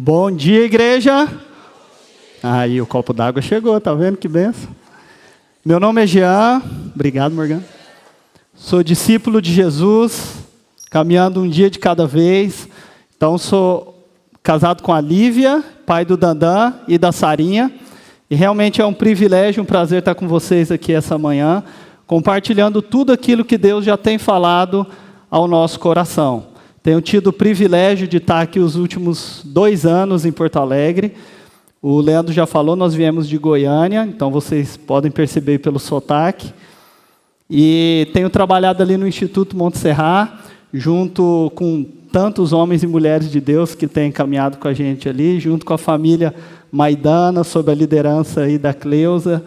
Bom dia, igreja. Aí o copo d'água chegou, tá vendo que benção? Meu nome é Jean, obrigado, Morgan. Sou discípulo de Jesus, caminhando um dia de cada vez. Então sou casado com a Lívia, pai do Dandan e da Sarinha. E realmente é um privilégio, um prazer estar com vocês aqui essa manhã, compartilhando tudo aquilo que Deus já tem falado ao nosso coração. Tenho tido o privilégio de estar aqui os últimos 2 anos em Porto Alegre. O Leandro já falou, nós viemos de Goiânia, então vocês podem perceber pelo sotaque. E tenho trabalhado ali no Instituto Montserrat, junto com tantos homens e mulheres de Deus que têm caminhado com a gente ali, junto com a família Maidana, sob a liderança aí da Cleusa.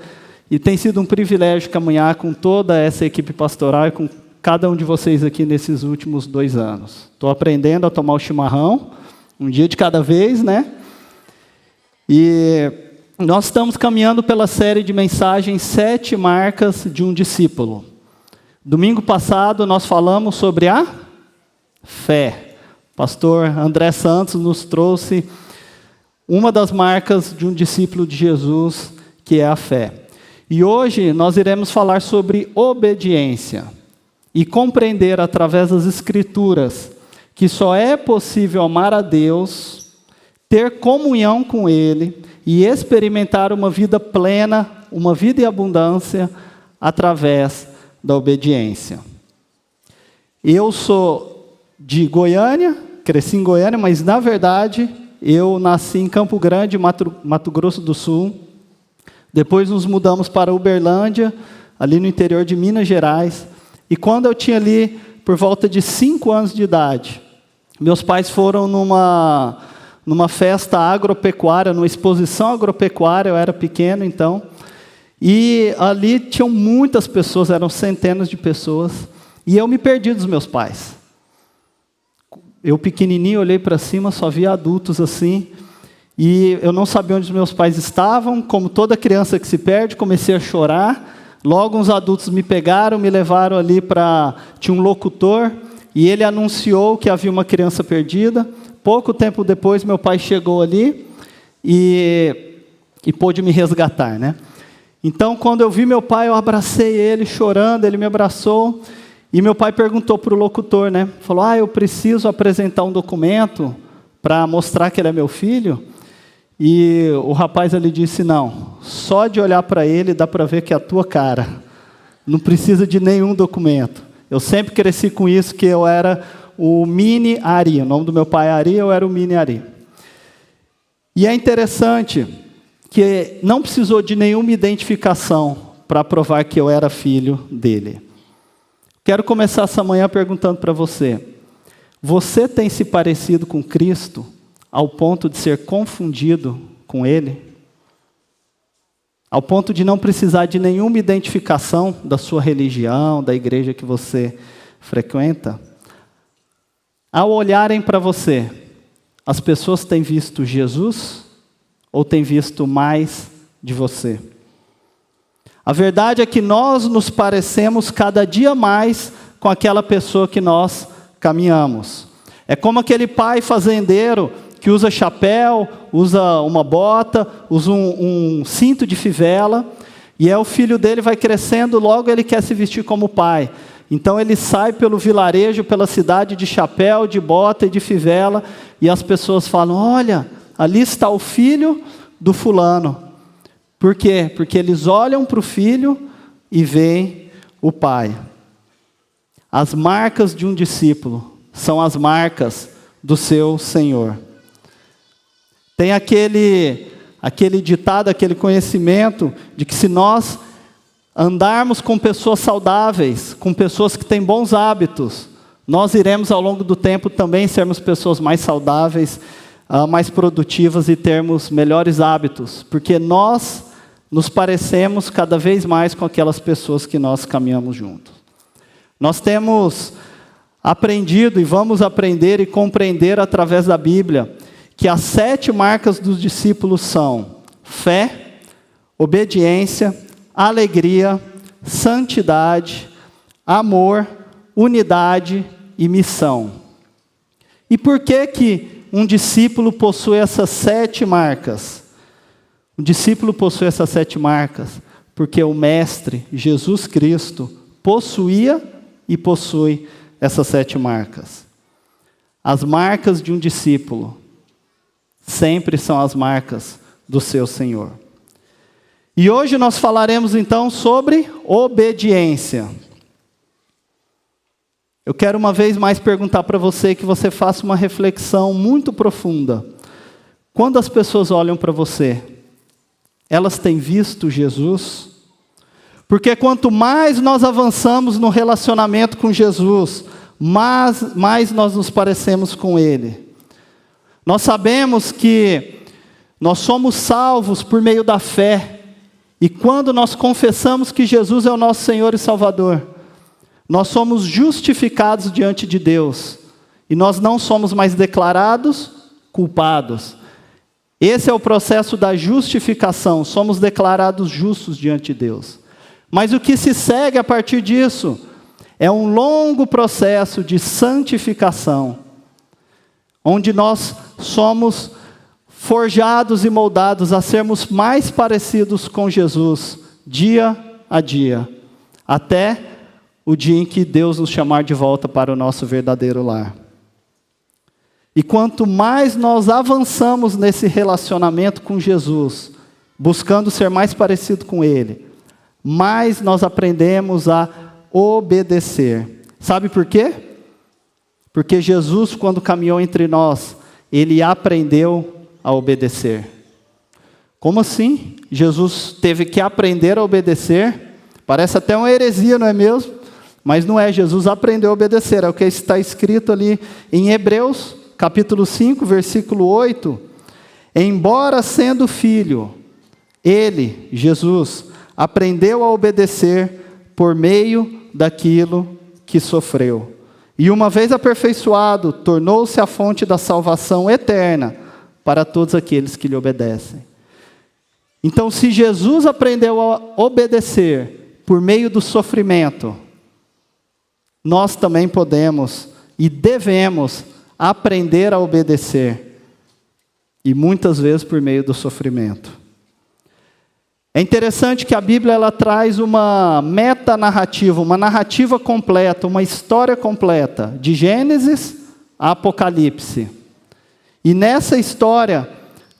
E tem sido um privilégio caminhar com toda essa equipe pastoral e com cada um de vocês aqui nesses últimos 2 anos. Estou aprendendo a tomar o chimarrão, um dia de cada vez, né? E nós estamos caminhando pela série de mensagens 7 marcas de um discípulo. Domingo passado nós falamos sobre a fé. O pastor André Santos nos trouxe uma das marcas de um discípulo de Jesus, que é a fé. E hoje nós iremos falar sobre obediência e compreender através das Escrituras que só é possível amar a Deus, ter comunhão com Ele e experimentar uma vida plena, uma vida em abundância através da obediência. Eu sou de Goiânia, cresci em Goiânia, mas na verdade eu nasci em Campo Grande, Mato Grosso do Sul. Depois nos mudamos para Uberlândia, ali no interior de Minas Gerais. E quando eu tinha ali por volta de 5 anos de idade, meus pais foram numa festa agropecuária, numa exposição agropecuária, eu era pequeno então, e ali tinham muitas pessoas, eram centenas de pessoas, e eu me perdi dos meus pais. Eu pequenininho, olhei para cima, só via adultos assim, e eu não sabia onde os meus pais estavam. Como toda criança que se perde, comecei a chorar. Logo uns adultos me pegaram, me levaram ali para... Tinha um locutor, e ele anunciou que havia uma criança perdida. Pouco tempo depois, meu pai chegou ali e pôde me resgatar, né? Então, quando eu vi meu pai, eu abracei ele, chorando, ele me abraçou, e meu pai perguntou para o locutor, né? Falou, eu preciso apresentar um documento para mostrar que ele é meu filho. E o rapaz ali disse, não, só de olhar para ele dá para ver que é a tua cara, não precisa de nenhum documento. Eu sempre cresci com isso, que eu era o mini Ari, o nome do meu pai é Ari, eu era o mini Ari. E é interessante que não precisou de nenhuma identificação para provar que eu era filho dele. Quero começar essa manhã perguntando para você, você tem se parecido com Cristo ao ponto de ser confundido com Ele? Ao ponto de não precisar de nenhuma identificação da sua religião, da igreja que você frequenta? Ao olharem para você, as pessoas têm visto Jesus ou têm visto mais de você? A verdade é que nós nos parecemos cada dia mais com aquela pessoa que nós caminhamos. É como aquele pai fazendeiro que usa chapéu, usa uma bota, usa um cinto de fivela, e o filho dele vai crescendo, logo ele quer se vestir como pai. Então ele sai pelo vilarejo, pela cidade de chapéu, de bota e de fivela, e as pessoas falam, olha, ali está o filho do fulano. Por quê? Porque eles olham para o filho e veem o pai. As marcas de um discípulo são as marcas do seu Senhor. Tem aquele ditado, aquele conhecimento de que se nós andarmos com pessoas saudáveis, com pessoas que têm bons hábitos, nós iremos ao longo do tempo também sermos pessoas mais saudáveis, mais produtivas e termos melhores hábitos, porque nós nos parecemos cada vez mais com aquelas pessoas que nós caminhamos juntos. Nós temos aprendido e vamos aprender e compreender através da Bíblia que as 7 marcas dos discípulos são fé, obediência, alegria, santidade, amor, unidade e missão. E por que um discípulo possui essas 7 marcas? O discípulo possui essas 7 marcas porque o Mestre, Jesus Cristo, possuía e possui essas 7 marcas. As marcas de um discípulo sempre são as marcas do seu Senhor. E hoje nós falaremos então sobre obediência. Eu quero uma vez mais perguntar para você que você faça uma reflexão muito profunda. Quando as pessoas olham para você, elas têm visto Jesus? Porque quanto mais nós avançamos no relacionamento com Jesus, mais nós nos parecemos com Ele. Nós sabemos que nós somos salvos por meio da fé. E quando nós confessamos que Jesus é o nosso Senhor e Salvador, nós somos justificados diante de Deus. E nós não somos mais declarados culpados. Esse é o processo da justificação. Somos declarados justos diante de Deus. Mas o que se segue a partir disso é um longo processo de santificação, onde nós somos forjados e moldados a sermos mais parecidos com Jesus, dia a dia, até o dia em que Deus nos chamar de volta para o nosso verdadeiro lar. E quanto mais nós avançamos nesse relacionamento com Jesus, buscando ser mais parecido com Ele, mais nós aprendemos a obedecer. Sabe por quê? Porque Jesus, quando caminhou entre nós, Ele aprendeu a obedecer. Como assim? Jesus teve que aprender a obedecer? Parece até uma heresia, não é mesmo? Mas não é, Jesus aprendeu a obedecer. É o que está escrito ali em Hebreus, capítulo 5, versículo 8. Embora sendo filho, Ele, Jesus, aprendeu a obedecer por meio daquilo que sofreu. E uma vez aperfeiçoado, tornou-se a fonte da salvação eterna para todos aqueles que lhe obedecem. Então, se Jesus aprendeu a obedecer por meio do sofrimento, nós também podemos e devemos aprender a obedecer, e muitas vezes por meio do sofrimento. É interessante que a Bíblia ela traz uma metanarrativa, uma narrativa completa, uma história completa, de Gênesis a Apocalipse. E nessa história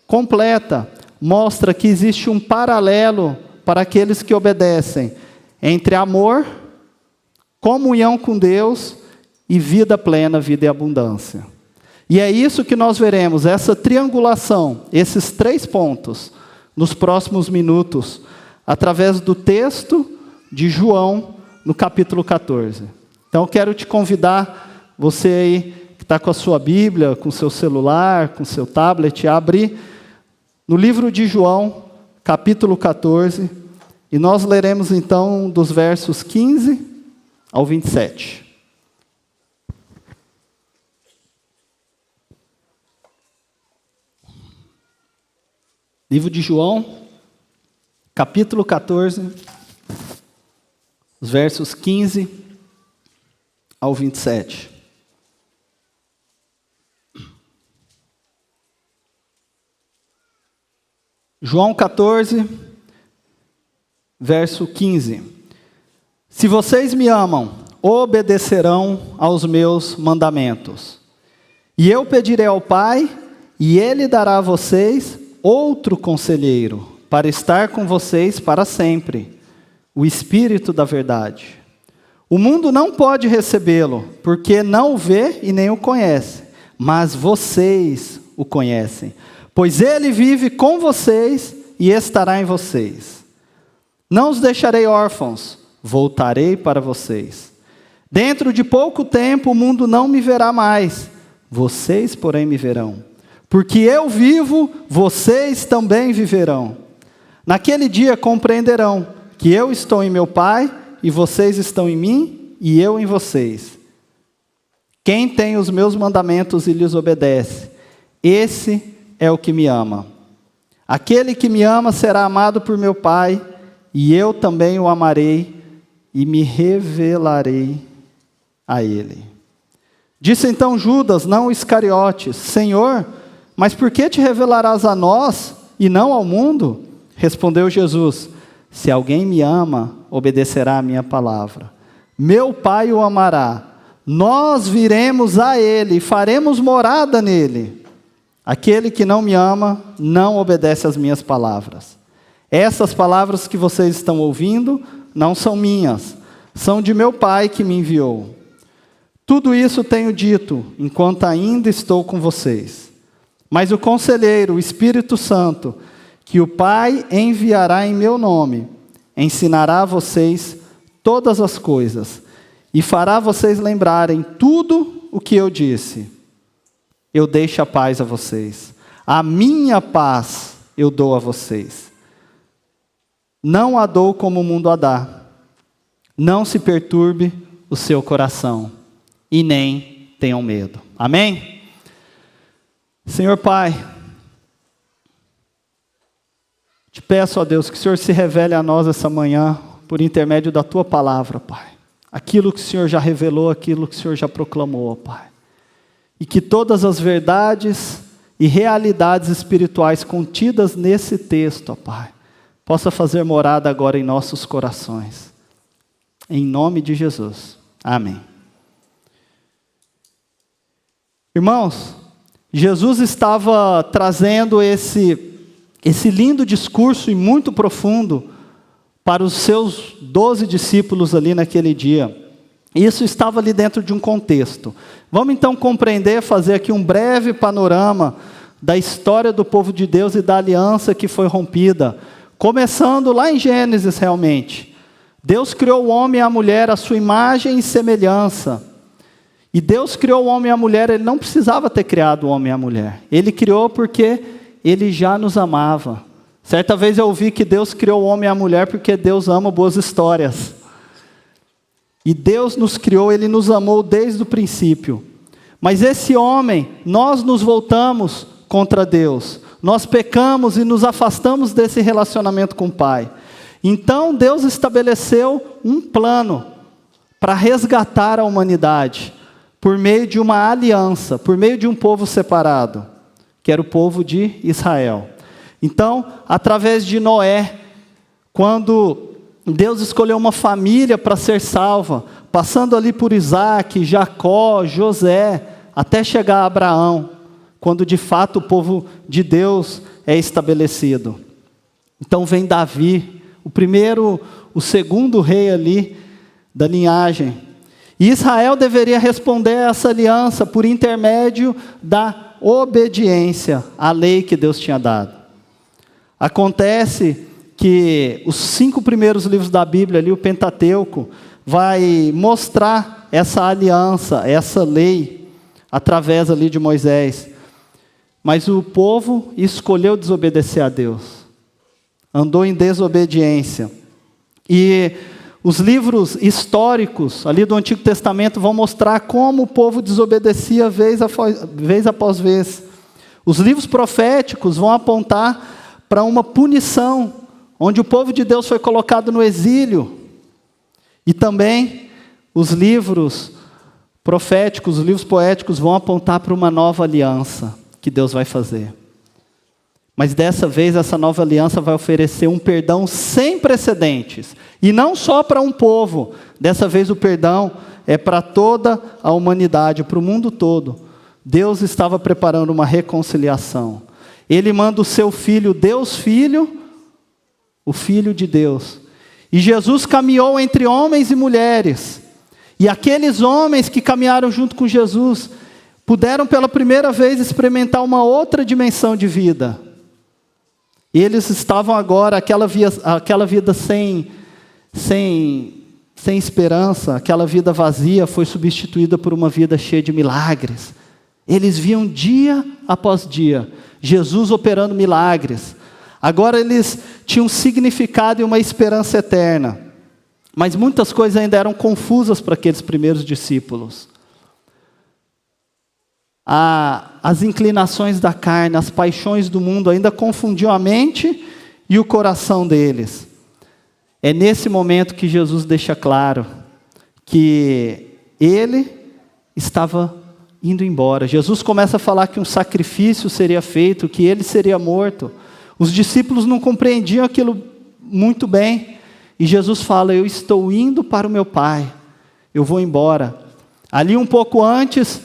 completa, mostra que existe um paralelo para aqueles que obedecem, entre amor, comunhão com Deus e vida plena, vida e abundância. E é isso que nós veremos, essa triangulação, esses 3 pontos, nos próximos minutos, através do texto de João, no capítulo 14. Então, eu quero te convidar, você aí que está com a sua Bíblia, com o seu celular, com o seu tablet, a abrir no livro de João, capítulo 14, e nós leremos então dos versos 15 ao 27. Livro de João, capítulo 14, os versos 15 ao 27. João 14, verso 15. Se vocês me amam, obedecerão aos meus mandamentos. E eu pedirei ao Pai, e Ele dará a vocês outro conselheiro, para estar com vocês para sempre, o Espírito da verdade. O mundo não pode recebê-lo, porque não o vê e nem o conhece, mas vocês o conhecem, pois ele vive com vocês e estará em vocês. Não os deixarei órfãos, voltarei para vocês. Dentro de pouco tempo o mundo não me verá mais, vocês, porém, me verão. Porque eu vivo, vocês também viverão. Naquele dia compreenderão que eu estou em meu Pai, e vocês estão em mim, e eu em vocês. Quem tem os meus mandamentos e lhes obedece, esse é o que me ama. Aquele que me ama será amado por meu Pai, e eu também o amarei, e me revelarei a ele. Disse então Judas, não Iscariotes: Senhor, mas por que te revelarás a nós e não ao mundo? Respondeu Jesus: se alguém me ama, obedecerá à minha palavra. Meu Pai o amará, nós viremos a ele e faremos morada nele. Aquele que não me ama, não obedece às minhas palavras. Essas palavras que vocês estão ouvindo, não são minhas, são de meu Pai que me enviou. Tudo isso tenho dito, enquanto ainda estou com vocês. Mas o Conselheiro, o Espírito Santo, que o Pai enviará em meu nome, ensinará a vocês todas as coisas, e fará vocês lembrarem tudo o que eu disse. Eu deixo a paz a vocês. A minha paz eu dou a vocês. Não a dou como o mundo a dá. Não se perturbe o seu coração, e nem tenham medo. Amém? Senhor Pai, te peço, ó Deus, que o Senhor se revele a nós essa manhã, por intermédio da Tua palavra, Pai. Aquilo que o Senhor já revelou, aquilo que o Senhor já proclamou, ó Pai. E que todas as verdades e realidades espirituais contidas nesse texto, ó Pai, possa fazer morada agora em nossos corações. Em nome de Jesus. Amém. Irmãos, Jesus estava trazendo esse lindo discurso e muito profundo para os seus 12 discípulos ali naquele dia. Isso estava ali dentro de um contexto. Vamos então compreender, fazer aqui um breve panorama da história do povo de Deus e da aliança que foi rompida. Começando lá em Gênesis realmente. Deus criou o homem e a mulher à sua imagem e semelhança. E Deus criou o homem e a mulher, Ele não precisava ter criado o homem e a mulher. Ele criou porque Ele já nos amava. Certa vez eu ouvi que Deus criou o homem e a mulher porque Deus ama boas histórias. E Deus nos criou, Ele nos amou desde o princípio. Mas esse homem, nós nos voltamos contra Deus. Nós pecamos e nos afastamos desse relacionamento com o Pai. Então Deus estabeleceu um plano para resgatar a humanidade, por meio de uma aliança, por meio de um povo separado, que era o povo de Israel. Então, através de Noé, quando Deus escolheu uma família para ser salva, passando ali por Isaac, Jacó, José, até chegar a Abraão, quando de fato o povo de Deus é estabelecido. Então vem Davi, o segundo rei ali da linhagem. E Israel deveria responder a essa aliança por intermédio da obediência à lei que Deus tinha dado. Acontece que os 5 primeiros livros da Bíblia, ali, o Pentateuco, vai mostrar essa aliança, essa lei, através ali de Moisés. Mas o povo escolheu desobedecer a Deus. Andou em desobediência. E os livros históricos ali do Antigo Testamento vão mostrar como o povo desobedecia vez após vez. Os livros proféticos vão apontar para uma punição, onde o povo de Deus foi colocado no exílio. E também os livros proféticos, os livros poéticos vão apontar para uma nova aliança que Deus vai fazer. Mas dessa vez essa nova aliança vai oferecer um perdão sem precedentes. E não só para um povo. Dessa vez o perdão é para toda a humanidade, para o mundo todo. Deus estava preparando uma reconciliação. Ele manda o seu Filho, Deus Filho, o Filho de Deus. E Jesus caminhou entre homens e mulheres. E aqueles homens que caminharam junto com Jesus puderam pela primeira vez experimentar uma outra dimensão de vida. Eles estavam agora, aquela vida sem esperança, aquela vida vazia foi substituída por uma vida cheia de milagres. Eles viam dia após dia Jesus operando milagres. Agora eles tinham um significado e uma esperança eterna. Mas muitas coisas ainda eram confusas para aqueles primeiros discípulos. As inclinações da carne, as paixões do mundo ainda confundiam a mente e o coração deles. É nesse momento que Jesus deixa claro que Ele estava indo embora. Jesus começa a falar que um sacrifício seria feito, que ele seria morto. Os discípulos não compreendiam aquilo muito bem. E Jesus fala: eu estou indo para o meu Pai, eu vou embora. Ali um pouco antes,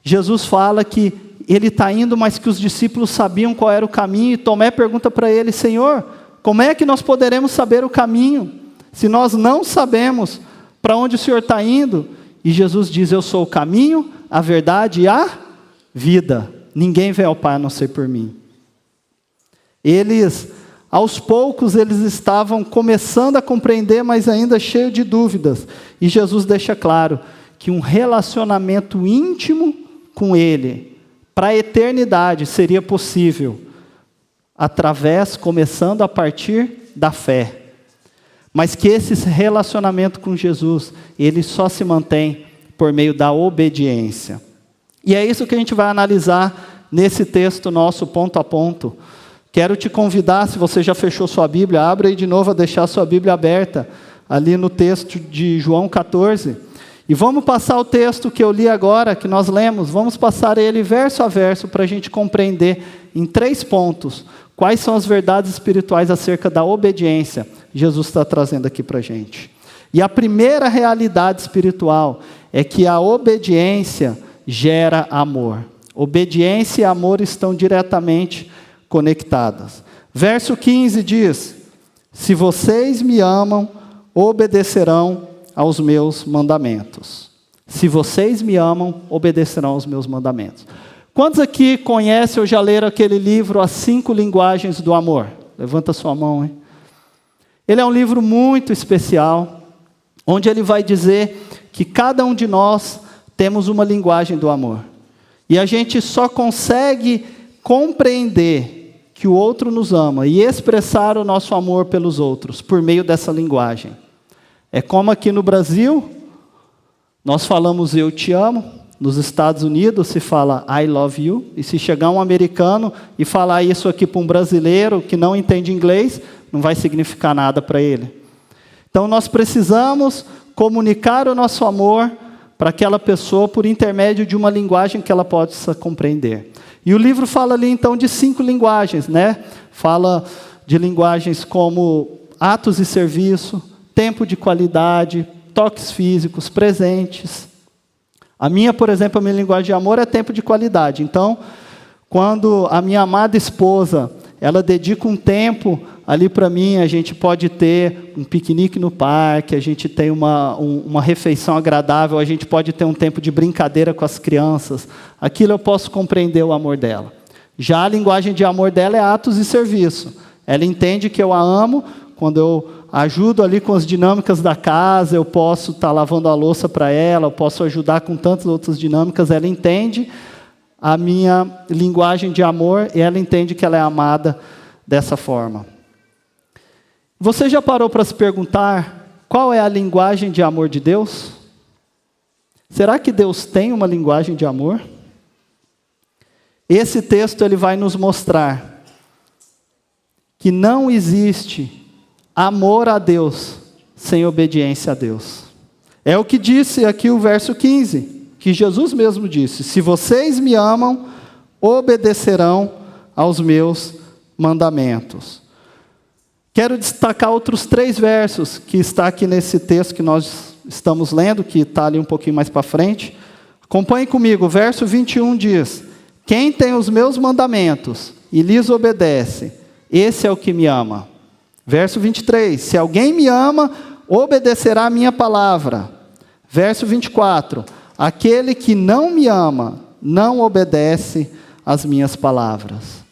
Jesus fala que ele está indo, mas que os discípulos sabiam qual era o caminho. E Tomé pergunta para ele: Senhor, como é que nós poderemos saber o caminho, se nós não sabemos para onde o Senhor está indo? E Jesus diz: eu sou o caminho, a verdade e a vida. Ninguém vem ao Pai a não ser por mim. Eles, aos poucos, eles estavam começando a compreender, mas ainda cheio de dúvidas. E Jesus deixa claro que um relacionamento íntimo com Ele, para a eternidade, seria possível, começando a partir da fé. Mas que esse relacionamento com Jesus, ele só se mantém por meio da obediência. E é isso que a gente vai analisar nesse texto nosso, ponto a ponto. Quero te convidar, se você já fechou sua Bíblia, abra aí de novo a deixar sua Bíblia aberta, ali no texto de João 14. E vamos passar o texto que eu li agora, que nós lemos, vamos passar ele verso a verso para a gente compreender em 3 pontos quais são as verdades espirituais acerca da obediência que Jesus está trazendo aqui para a gente. E a primeira realidade espiritual é que a obediência gera amor. Obediência e amor estão diretamente conectadas. Verso 15 diz: se vocês me amam, obedecerão aos meus mandamentos. Se vocês me amam, obedecerão aos meus mandamentos. Quantos aqui conhecem ou já leram aquele livro, As 5 Linguagens do Amor? Levanta sua mão, hein? Ele é um livro muito especial, onde ele vai dizer que cada um de nós temos uma linguagem do amor. E a gente só consegue compreender que o outro nos ama e expressar o nosso amor pelos outros por meio dessa linguagem. É como aqui no Brasil, nós falamos eu te amo. Nos Estados Unidos se fala I love you. E se chegar um americano e falar isso aqui para um brasileiro que não entende inglês, não vai significar nada para ele. Então nós precisamos comunicar o nosso amor para aquela pessoa por intermédio de uma linguagem que ela possa compreender. E o livro fala ali então de 5 linguagens, né? Fala de linguagens como atos e serviço, tempo de qualidade, toques físicos, presentes. A minha, por exemplo, a minha linguagem de amor é tempo de qualidade. Então, quando a minha amada esposa, ela dedica um tempo ali para mim, a gente pode ter um piquenique no parque, a gente tem uma refeição agradável, a gente pode ter um tempo de brincadeira com as crianças. Aquilo eu posso compreender o amor dela. Já a linguagem de amor dela é atos e serviço. Ela entende que eu a amo quando eu ajudo ali com as dinâmicas da casa, eu posso estar lavando a louça para ela, eu posso ajudar com tantas outras dinâmicas. Ela entende a minha linguagem de amor e ela entende que ela é amada dessa forma. Você já parou para se perguntar qual é a linguagem de amor de Deus? Será que Deus tem uma linguagem de amor? Esse texto ele vai nos mostrar que não existe amor a Deus sem obediência a Deus. É o que disse aqui o verso 15, que Jesus mesmo disse: se vocês me amam, obedecerão aos meus mandamentos. Quero destacar outros 3 versos que está aqui nesse texto que nós estamos lendo, que está ali um pouquinho mais para frente. Acompanhe comigo, o verso 21 diz: quem tem os meus mandamentos e lhes obedece, esse é o que me ama. Verso 23, se alguém me ama, obedecerá a minha palavra. Verso 24, aquele que não me ama, não obedece às minhas palavras.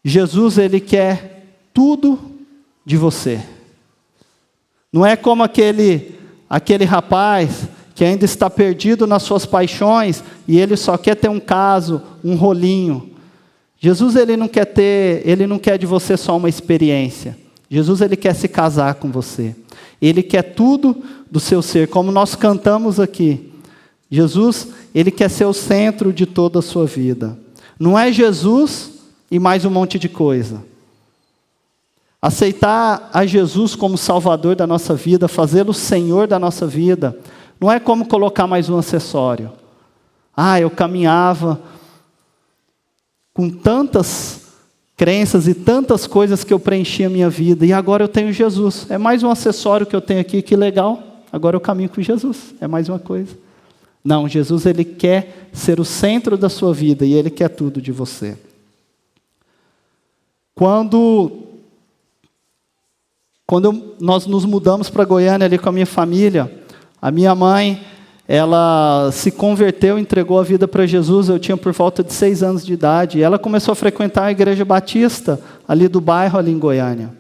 Jesus, ele quer tudo de você. Não é como aquele rapaz que ainda está perdido nas suas paixões e ele só quer ter um caso, um rolinho. Jesus, ele não quer de você só uma experiência. Jesus, ele quer se casar com você. Ele quer tudo do seu ser, como nós cantamos aqui. Jesus, ele quer ser o centro de toda a sua vida. Não é Jesus e mais um monte de coisa. Aceitar a Jesus como Salvador da nossa vida, fazê-lo Senhor da nossa vida, não é como colocar mais um acessório. eu caminhava com tantas crenças e tantas coisas que eu preenchi a minha vida, e agora eu tenho Jesus. É mais um acessório que eu tenho aqui, que legal. Agora eu caminho com Jesus, é mais uma coisa. Não, Jesus, Ele quer ser o centro da sua vida, e Ele quer tudo de você. Quando nós nos mudamos para Goiânia ali com a minha família, a minha mãe, ela se converteu, entregou a vida para Jesus, eu tinha por volta de 6 anos de idade, e ela começou a frequentar a igreja batista, ali do bairro, ali em Goiânia.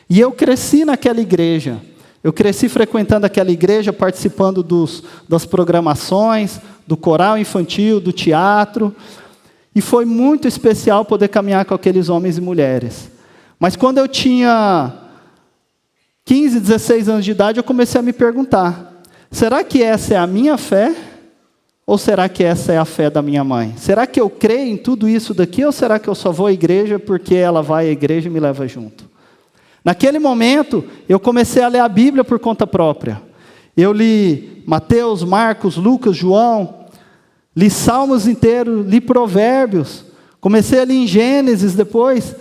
E eu cresci naquela igreja, eu cresci frequentando aquela igreja, participando das programações, do coral infantil, do teatro, e foi muito especial poder caminhar com aqueles homens e mulheres. Mas quando eu tinha 15, 16 anos de idade, eu comecei a me perguntar, será que essa é a minha fé? Ou será que essa é a fé da minha mãe? Será que eu creio em tudo isso daqui? Ou será que eu só vou à igreja porque ela vai à igreja e me leva junto? Naquele momento, eu comecei a ler a Bíblia por conta própria. Eu li Mateus, Marcos, Lucas, João, li Salmos inteiros, li Provérbios, comecei a ler em Gênesis depois,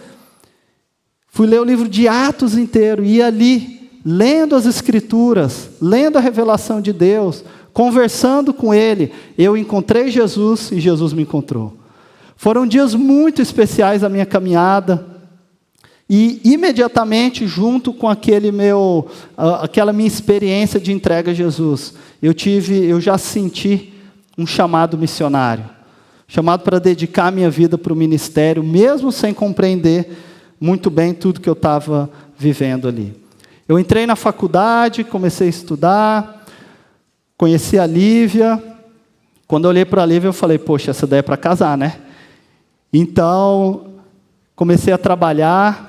fui ler o livro de Atos inteiro, e ali, lendo as Escrituras, lendo a revelação de Deus, conversando com Ele, eu encontrei Jesus e Jesus me encontrou. Foram dias muito especiais da minha caminhada, e imediatamente, junto com aquela minha experiência de entrega a Jesus, eu já senti um chamado missionário, chamado para dedicar a minha vida para o ministério, mesmo sem compreender muito bem tudo que eu estava vivendo ali. Eu entrei na faculdade, comecei a estudar, conheci a Lívia. Quando eu olhei para a Lívia, eu falei, poxa, essa daí é para casar, né? Então, comecei a trabalhar,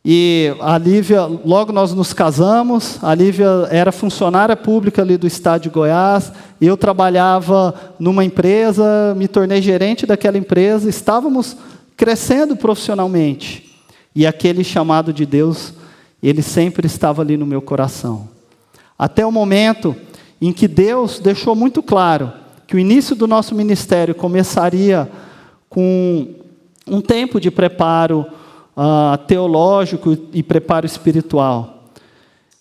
e a Lívia, logo nós nos casamos, a Lívia era funcionária pública ali do estado de Goiás, eu trabalhava numa empresa, me tornei gerente daquela empresa, estávamos crescendo profissionalmente, e aquele chamado de Deus, ele sempre estava ali no meu coração. Até o momento em que Deus deixou muito claro que o início do nosso ministério começaria com um tempo de preparo teológico e preparo espiritual.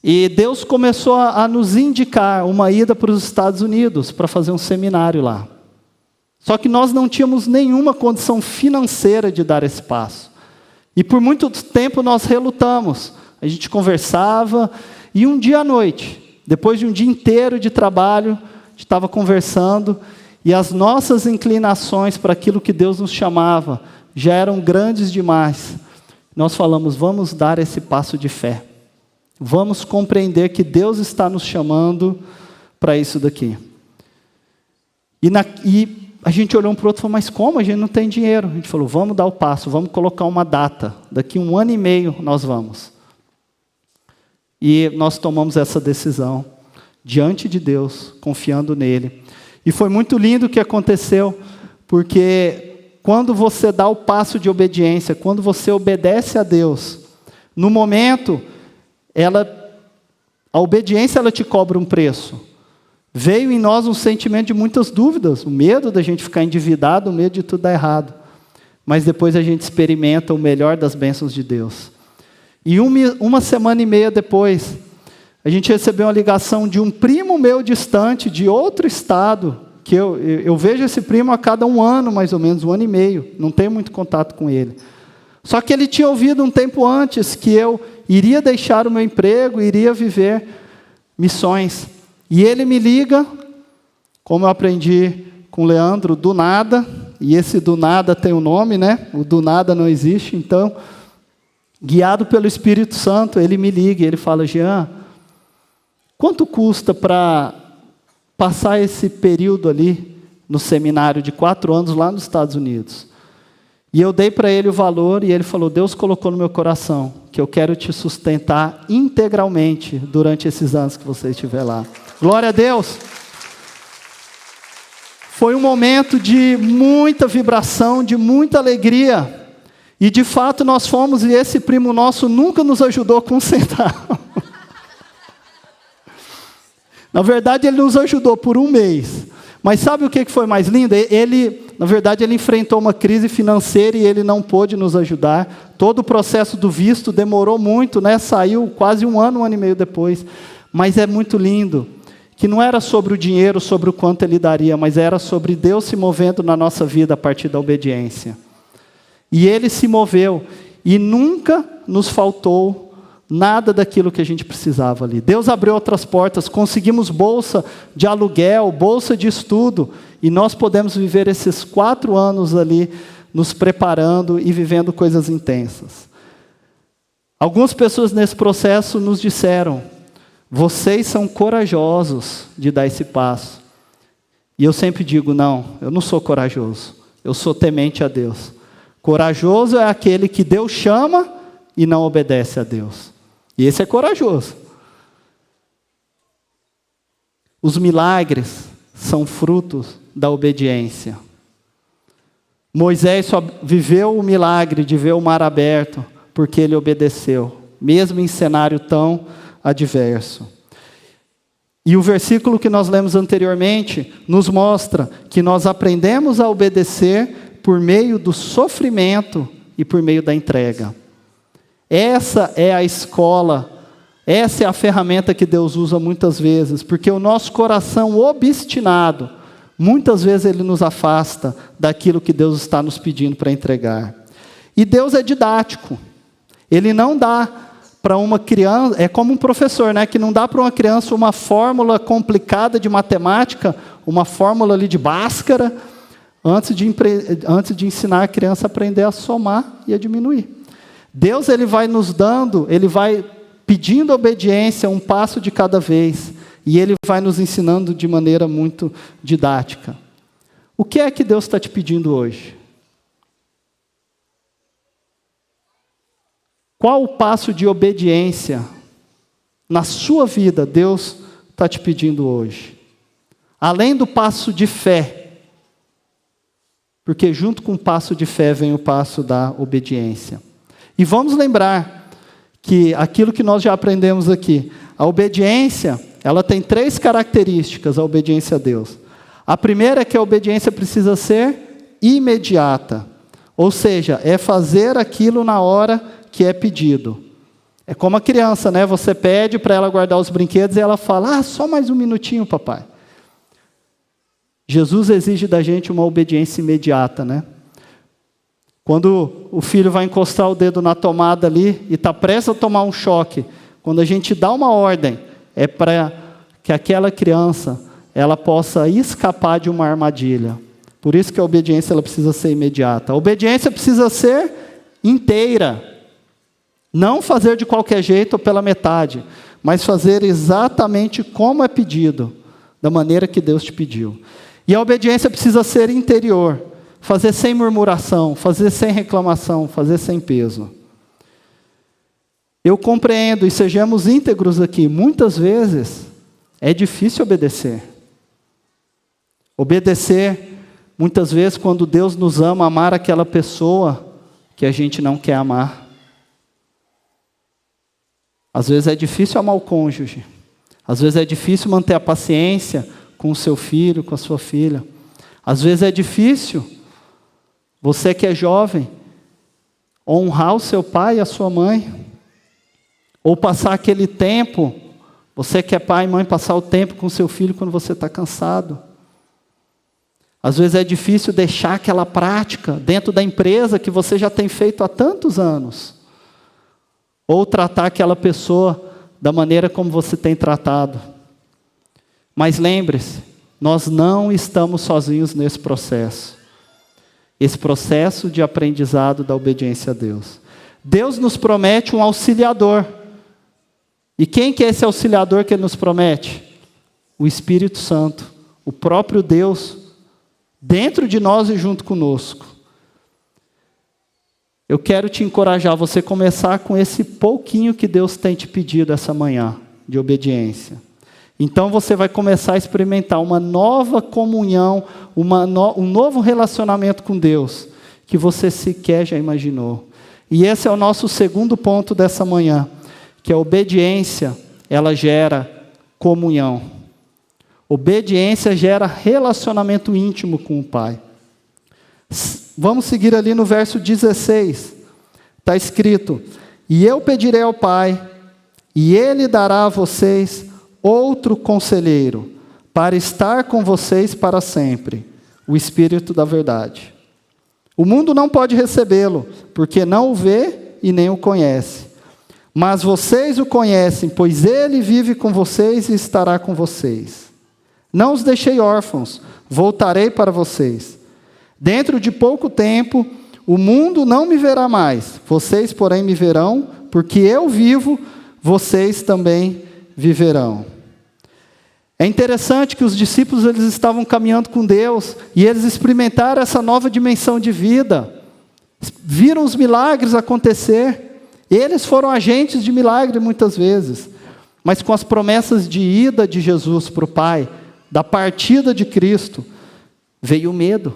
E Deus começou a nos indicar uma ida para os Estados Unidos, para fazer um seminário lá. Só que nós não tínhamos nenhuma condição financeira de dar esse passo. E por muito tempo nós relutamos. A gente conversava, e um dia à noite, depois de um dia inteiro de trabalho, a gente estava conversando, e as nossas inclinações para aquilo que Deus nos chamava já eram grandes demais. Nós falamos, vamos dar esse passo de fé. Vamos compreender que Deus está nos chamando para isso daqui. E a gente olhou um para o outro e falou, mas como? A gente não tem dinheiro. A gente falou, vamos dar o passo, vamos colocar uma data. Daqui 1 ano e meio nós vamos. E nós tomamos essa decisão diante de Deus, confiando nele. E foi muito lindo o que aconteceu, porque quando você dá o passo de obediência, quando você obedece a Deus, no momento, a obediência ela te cobra um preço. Veio em nós um sentimento de muitas dúvidas, o medo da gente ficar endividado, o medo de tudo dar errado. Mas depois a gente experimenta o melhor das bênçãos de Deus. E uma semana e meia depois, a gente recebeu uma ligação de um primo meu distante, de outro estado, que eu vejo esse primo a cada 1 ano, mais ou menos, 1 ano e meio, não tenho muito contato com ele. Só que ele tinha ouvido um tempo antes que eu iria deixar o meu emprego, iria viver missões. E ele me liga, como eu aprendi com o Leandro, do nada, e esse do nada tem um nome, né? O do nada não existe, então, guiado pelo Espírito Santo, ele me liga, e ele fala, Jean, quanto custa para passar esse período ali no seminário de 4 anos lá nos Estados Unidos? E eu dei para ele o valor, e ele falou, Deus colocou no meu coração que eu quero te sustentar integralmente durante esses anos que você estiver lá. Glória a Deus! Foi um momento de muita vibração, de muita alegria, e de fato nós fomos, e esse primo nosso nunca nos ajudou com 1 centavo. Na verdade, ele nos ajudou por 1 mês, Mas sabe o que foi mais lindo? Na verdade, ele enfrentou uma crise financeira e ele não pôde nos ajudar. Todo o processo do visto demorou muito, né? Saiu quase um ano e meio depois. Mas é muito lindo, que não era sobre o dinheiro, sobre o quanto ele daria, mas era sobre Deus se movendo na nossa vida a partir da obediência. E ele se moveu, e nunca nos faltou nada daquilo que a gente precisava ali. Deus abriu outras portas, conseguimos bolsa de aluguel, bolsa de estudo, e nós podemos viver esses 4 anos ali, nos preparando e vivendo coisas intensas. Algumas pessoas nesse processo nos disseram: vocês são corajosos de dar esse passo. E eu sempre digo: não, eu não sou corajoso, eu sou temente a Deus. Corajoso é aquele que Deus chama e não obedece a Deus. E esse é corajoso. Os milagres são frutos da obediência. Moisés só viveu o milagre de ver o mar aberto porque ele obedeceu, mesmo em cenário tão adverso. E o versículo que nós lemos anteriormente nos mostra que nós aprendemos a obedecer por meio do sofrimento e por meio da entrega. Essa é a escola, essa é a ferramenta que Deus usa muitas vezes, porque o nosso coração obstinado, muitas vezes ele nos afasta daquilo que Deus está nos pedindo para entregar. E Deus é didático, Ele não dá para uma criança, é como um professor, né, que não dá para uma criança uma fórmula complicada de matemática, uma fórmula ali de Bhaskara, antes de ensinar a criança a aprender a somar e a diminuir. Deus ele vai nos dando, Ele vai pedindo obediência um passo de cada vez, e Ele vai nos ensinando de maneira muito didática. O que é que Deus está te pedindo hoje? Qual o passo de obediência na sua vida Deus está te pedindo hoje? Além do passo de fé, porque junto com o passo de fé vem o passo da obediência. E vamos lembrar que aquilo que nós já aprendemos aqui, a obediência, ela tem 3 características, a obediência a Deus. A primeira é que a obediência precisa ser imediata, ou seja, é fazer aquilo na hora que é pedido. É como a criança, né? Você pede para ela guardar os brinquedos e ela fala: só mais um minutinho, papai. Jesus exige da gente uma obediência imediata, né? Quando o filho vai encostar o dedo na tomada ali e está prestes a tomar um choque, quando a gente dá uma ordem, é para que aquela criança ela possa escapar de uma armadilha. Por isso que a obediência ela precisa ser imediata. A obediência precisa ser inteira. Não fazer de qualquer jeito ou pela metade, mas fazer exatamente como é pedido, da maneira que Deus te pediu. E a obediência precisa ser interior. Fazer sem murmuração, fazer sem reclamação, fazer sem peso. Eu compreendo, e sejamos íntegros aqui, muitas vezes é difícil obedecer. Obedecer, muitas vezes, quando Deus nos ama, amar aquela pessoa que a gente não quer amar. Às vezes é difícil amar o cônjuge. Às vezes é difícil manter a paciência com o seu filho, com a sua filha. Às vezes é difícil, você que é jovem, honrar o seu pai e a sua mãe. Ou passar aquele tempo, você que é pai e mãe, passar o tempo com o seu filho quando você está cansado. Às vezes é difícil deixar aquela prática dentro da empresa que você já tem feito há tantos anos. Ou tratar aquela pessoa da maneira como você tem tratado. Mas lembre-se, nós não estamos sozinhos nesse processo. Esse processo de aprendizado da obediência a Deus. Deus nos promete um auxiliador. E quem que é esse auxiliador que Ele nos promete? O Espírito Santo, o próprio Deus, dentro de nós e junto conosco. Eu quero te encorajar a você começar com esse pouquinho que Deus tem te pedido essa manhã, de obediência. Então você vai começar a experimentar uma nova comunhão, um novo relacionamento com Deus, que você sequer já imaginou. E esse é o nosso segundo ponto dessa manhã, que a obediência, ela gera comunhão. Obediência gera relacionamento íntimo com o Pai. Vamos seguir ali no verso 16. Está escrito: e eu pedirei ao Pai, e Ele dará a vocês outro conselheiro, para estar com vocês para sempre, o Espírito da verdade. O mundo não pode recebê-lo, porque não o vê e nem o conhece. Mas vocês o conhecem, pois Ele vive com vocês e estará com vocês. Não os deixei órfãos, voltarei para vocês. Dentro de pouco tempo, o mundo não me verá mais, vocês, porém, me verão, porque eu vivo, vocês também viverão. É interessante que os discípulos eles estavam caminhando com Deus e eles experimentaram essa nova dimensão de vida. Viram os milagres acontecer. Eles foram agentes de milagre muitas vezes. Mas com as promessas de ida de Jesus para o Pai, da partida de Cristo, veio o medo.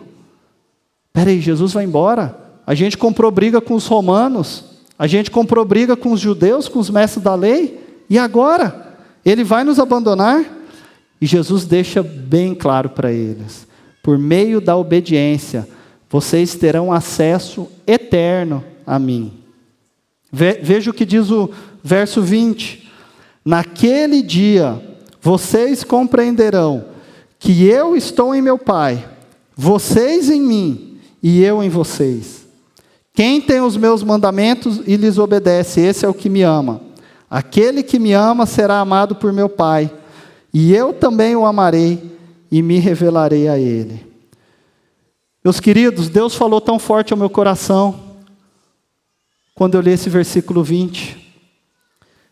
Espera aí, Jesus vai embora? A gente comprou briga com os romanos, a gente comprou briga com os judeus, com os mestres da lei, e agora? Ele vai nos abandonar? E Jesus deixa bem claro para eles: por meio da obediência, vocês terão acesso eterno a mim. Veja o que diz o verso 20. Naquele dia, vocês compreenderão que eu estou em meu Pai, vocês em mim e eu em vocês. Quem tem os meus mandamentos e lhes obedece, esse é o que me ama. Aquele que me ama será amado por meu Pai, e eu também o amarei e me revelarei a ele. Meus queridos, Deus falou tão forte ao meu coração quando eu li esse versículo 20.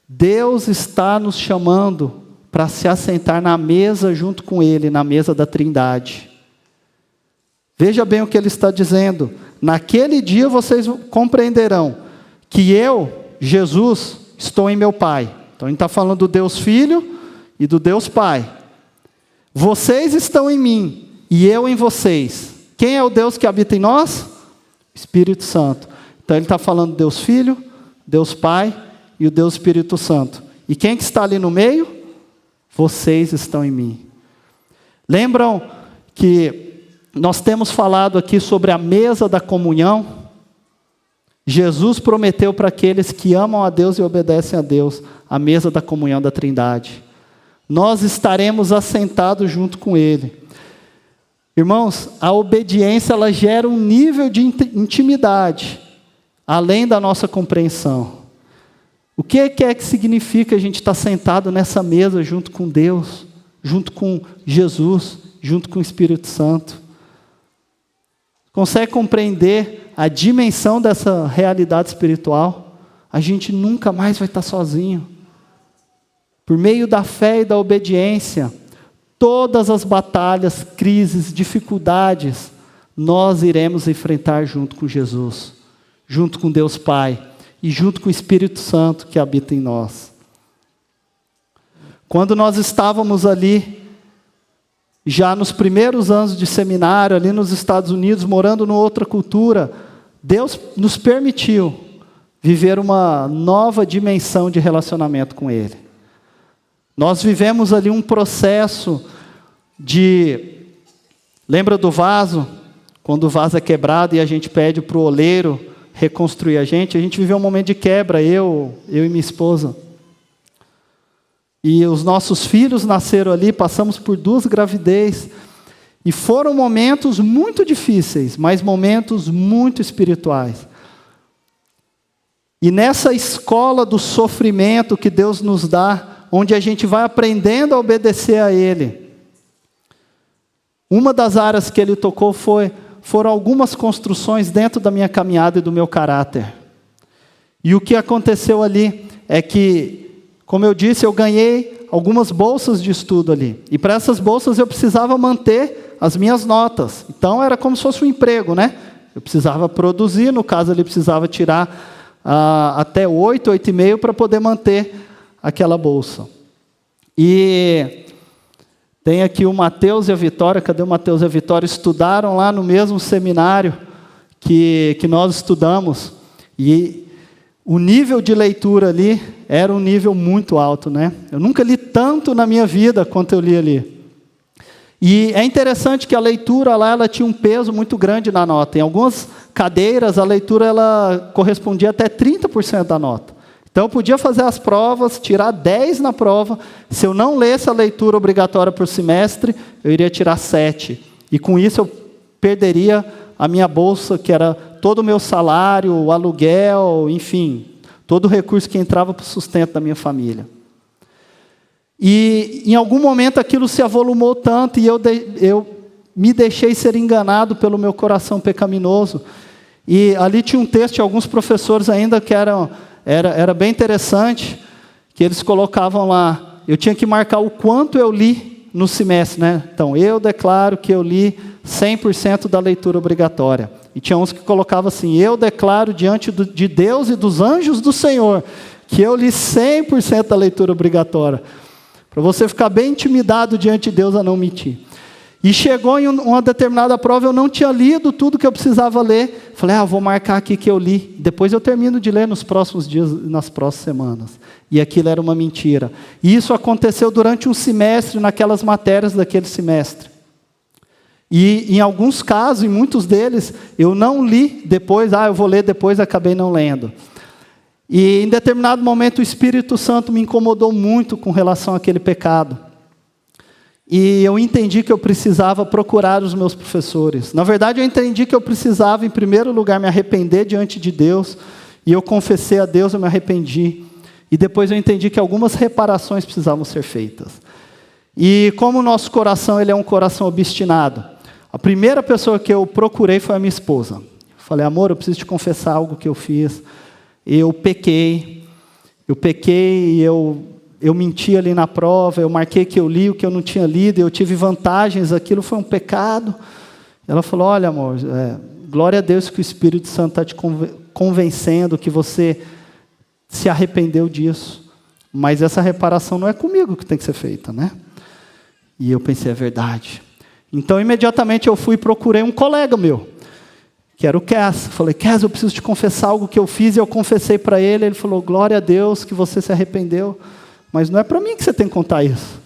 Deus está nos chamando para se assentar na mesa junto com Ele, na mesa da Trindade. Veja bem o que Ele está dizendo: naquele dia vocês compreenderão que eu, Jesus, estou em meu Pai. Então Ele está falando do Deus Filho e do Deus Pai. Vocês estão em mim e eu em vocês. Quem é o Deus que habita em nós? Espírito Santo. Então Ele está falando Deus Filho, Deus Pai e o Deus Espírito Santo. E quem que está ali no meio? Vocês estão em mim. Lembram que nós temos falado aqui sobre a mesa da comunhão? Jesus prometeu para aqueles que amam a Deus e obedecem a Deus a mesa da comunhão da Trindade. Nós estaremos assentados junto com Ele. Irmãos, a obediência ela gera um nível de intimidade, além da nossa compreensão. O que é que significa a gente estar sentado nessa mesa junto com Deus, junto com Jesus, junto com o Espírito Santo? Consegue compreender a dimensão dessa realidade espiritual? A gente nunca mais vai estar sozinho. Por meio da fé e da obediência, todas as batalhas, crises, dificuldades, nós iremos enfrentar junto com Jesus, junto com Deus Pai e junto com o Espírito Santo que habita em nós. Quando nós estávamos ali, já nos primeiros anos de seminário, ali nos Estados Unidos, morando numa outra cultura, Deus nos permitiu viver uma nova dimensão de relacionamento com Ele. Nós vivemos ali um processo de... Lembra do vaso? Quando o vaso é quebrado e a gente pede para o oleiro reconstruir a gente viveu um momento de quebra, eu e minha esposa. E os nossos filhos nasceram ali, passamos por 2 gravidez. E foram momentos muito difíceis, mas momentos muito espirituais. E nessa escola do sofrimento que Deus nos dá, onde a gente vai aprendendo a obedecer a Ele. Uma das áreas que Ele tocou foram algumas construções dentro da minha caminhada e do meu caráter. E o que aconteceu ali é que, como eu disse, eu ganhei algumas bolsas de estudo ali. E para essas bolsas eu precisava manter as minhas notas. Então era como se fosse um emprego, né? Eu precisava produzir, no caso ele precisava tirar até 8, 8,5 para poder manter aquela bolsa. E tem aqui o Mateus e a Vitória. Cadê o Mateus e a Vitória? Estudaram lá no mesmo seminário que nós estudamos. E o nível de leitura ali era um nível muito alto, né? Eu nunca li tanto na minha vida quanto eu li ali. E é interessante que a leitura lá, ela tinha um peso muito grande na nota. Em algumas cadeiras, a leitura ela correspondia até 30% da nota. Então, eu podia fazer as provas, tirar 10 na prova. Se eu não lesse a leitura obrigatória por semestre, eu iria tirar 7. E com isso, eu perderia a minha bolsa, que era todo o meu salário, o aluguel, enfim, todo o recurso que entrava para o sustento da minha família. E em algum momento aquilo se avolumou tanto e eu me deixei ser enganado pelo meu coração pecaminoso. E ali tinha um texto de alguns professores ainda que era bem interessante, que eles colocavam lá, eu tinha que marcar o quanto eu li no semestre, né? Então, eu declaro que eu li 100% da leitura obrigatória. E tinha uns que colocavam assim, eu declaro diante de Deus e dos anjos do Senhor, que eu li 100% da leitura obrigatória. Para você ficar bem intimidado diante de Deus a não mentir. E chegou em uma determinada prova, eu não tinha lido tudo que eu precisava ler. Falei, vou marcar aqui que eu li. Depois eu termino de ler nos próximos dias, nas próximas semanas. E aquilo era uma mentira. E isso aconteceu durante um semestre, naquelas matérias daquele semestre. E em alguns casos, em muitos deles, eu não li depois, eu vou ler depois, acabei não lendo. E em determinado momento o Espírito Santo me incomodou muito com relação àquele pecado. E eu entendi que eu precisava procurar os meus professores. Na verdade, eu entendi que eu precisava, em primeiro lugar, me arrepender diante de Deus. E eu confessei a Deus, eu me arrependi. E depois eu entendi que algumas reparações precisavam ser feitas. E como o nosso coração ele é um coração obstinado, a primeira pessoa que eu procurei foi a minha esposa. Falei, amor, eu preciso te confessar algo que eu fiz. Eu pequei e eu menti ali na prova, eu marquei que eu li o que eu não tinha lido, eu tive vantagens, aquilo foi um pecado. Ela falou, olha amor, glória a Deus que o Espírito Santo está te convencendo que você se arrependeu disso, mas essa reparação não é comigo que tem que ser feita, né? E eu pensei, é verdade. Então imediatamente eu fui e procurei um colega meu, que era o Cass. Falei, Cass, eu preciso te confessar algo que eu fiz, e eu confessei para ele. Ele falou, glória a Deus que você se arrependeu, mas não é para mim que você tem que contar isso.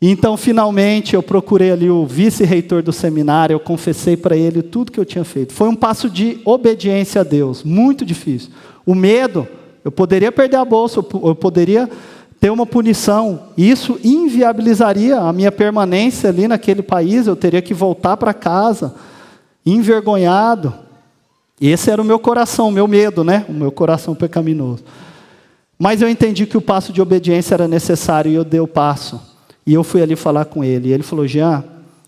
E então, finalmente, eu procurei ali o vice-reitor do seminário, eu confessei para ele tudo que eu tinha feito. Foi um passo de obediência a Deus, muito difícil. O medo, eu poderia perder a bolsa, eu poderia ter uma punição, e isso inviabilizaria a minha permanência ali naquele país, eu teria que voltar para casa, envergonhado. Esse era o meu coração, o meu medo, né? O meu coração pecaminoso. Mas eu entendi que o passo de obediência era necessário e eu dei o passo. E eu fui ali falar com ele. E ele falou, Jean,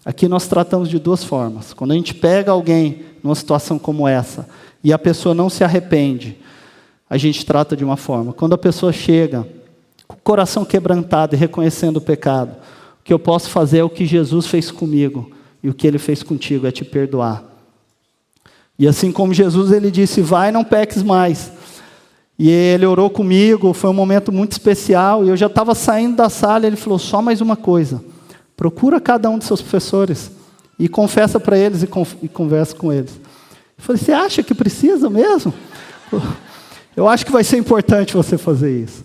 aqui nós tratamos de duas formas. Quando a gente pega alguém numa situação como essa e a pessoa não se arrepende, a gente trata de uma forma. Quando a pessoa chega com o coração quebrantado e reconhecendo o pecado, o que eu posso fazer é o que Jesus fez comigo. E o que Ele fez contigo é te perdoar. E assim como Jesus, Ele disse, vai, não peques mais. E Ele orou comigo, foi um momento muito especial, e eu já estava saindo da sala, e Ele falou, só mais uma coisa, procura cada um dos seus professores, e confessa para eles, e conversa com eles. Eu falei, você acha que precisa mesmo? Eu acho que vai ser importante você fazer isso.